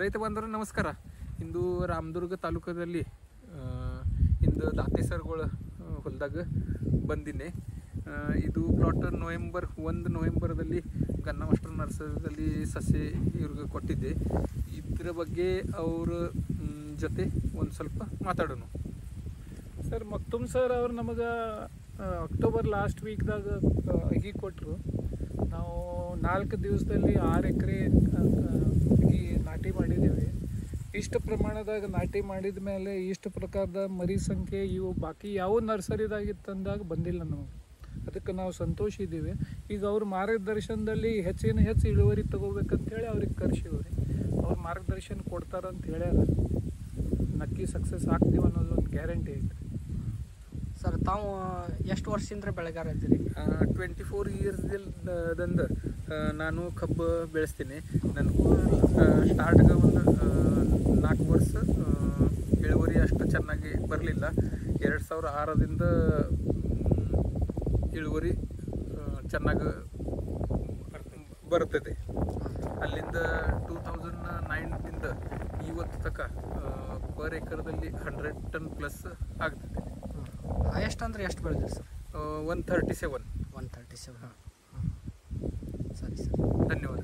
ರೈತ ಬಂದರು ನಮಸ್ಕಾರ. ಇಂದು ರಾಮದುರ್ಗ ತಾಲೂಕದಲ್ಲಿ ಇಂದು ದಾತೆ ಸರ್ಗಳ ಹೊಲದಾಗ ಬಂದಿನಿ. ಇದು ಪ್ಲಾಟ್ ನವೆಂಬರ್ದಲ್ಲಿ ಗನ್ನ ಮಾಸ್ಟರ್ ನರ್ಸರಿದಲ್ಲಿ ಸಸಿ ಇವ್ರಿಗೆ ಕೊಟ್ಟಿದ್ದೆ. ಇದರ ಬಗ್ಗೆ ಅವ್ರ ಜೊತೆ ಒಂದು ಸ್ವಲ್ಪ ಮಾತಾಡೋಣ. ಸರ್ ಮಕ್ತುಮ್ ಸರ್ ಅವ್ರು ನಮಗೆ ಅಕ್ಟೋಬರ್ ಲಾಸ್ಟ್ ವೀಕ್ದಾಗ ಅಗಿ ಕೊಟ್ಟರು. ನಾವು 4 ದಿವಸದಲ್ಲಿ 6 ಎಕರೆ ಅಗಿ ನಾಟಿ ಮಾಡಿದ್ದೀವಿ. ಇಷ್ಟು ಪ್ರಮಾಣದಾಗ ನಾಟಿ ಮಾಡಿದ ಮೇಲೆ ಇಷ್ಟು ಪ್ರಕಾರದ ಮರಿ ಸಂಖ್ಯೆ ಇವು ಬಾಕಿ ಯಾವ ನರ್ಸರಿದಾಗಿ ತಂದಾಗ ಬಂದಿಲ್ಲ ನಮಗೆ. ಅದಕ್ಕೆ ನಾವು ಸಂತೋಷ ಇದ್ದೀವಿ. ಈಗ ಅವ್ರ ಮಾರ್ಗದರ್ಶನದಲ್ಲಿ ಹೆಚ್ಚು ಇಳುವರಿ ತೊಗೋಬೇಕಂತೇಳಿ ಅವ್ರಿಗೆ ಕರ್ಸಿವ್ರಿ. ಅವ್ರ ಮಾರ್ಗದರ್ಶನ ಕೊಡ್ತಾರಂತ ಹೇಳ್ಯಾರ. ನಕ್ಕಿ ಸಕ್ಸಸ್ ಆಗ್ತೀವಿ ಅನ್ನೋದು ಒಂದು ಗ್ಯಾರಂಟಿ ಐತೆ. ಸರ್ ತಾವು ಎಷ್ಟು ವರ್ಷದಿಂದ ಬೆಳೆಗಾರ ಇದ್ದೀರಿ? 24 ಇಯರ್ಸ್ದಿಂದ ನಾನು ಕಬ್ಬು ಬೆಳೆಸ್ತೀನಿ. ನನಗೂ ಸ್ಟಾರ್ಟ್ಗೆ ಒಂದು 4 ವರ್ಷ ಇಳುವರಿ ಅಷ್ಟು ಚೆನ್ನಾಗಿ ಬರಲಿಲ್ಲ. 2006ದಿಂದ ಇಳುವರಿ ಚೆನ್ನಾಗಿ ಬರುತ್ತದೆ. ಅಲ್ಲಿಂದ 2009ದಿಂದ ಇವತ್ತು ತನಕ ಪರ್ ಎಕರ್ದಲ್ಲಿ 100 ಟನ್ ಪ್ಲಸ್ ಆಗ್ತದೆ. ಎಷ್ಟು ಅಂದರೆ ಎಷ್ಟು ಬೆಳೆದಿರಿ ಸರ್? 137. ಸರಿ ಸರ್, ಧನ್ಯವಾದ.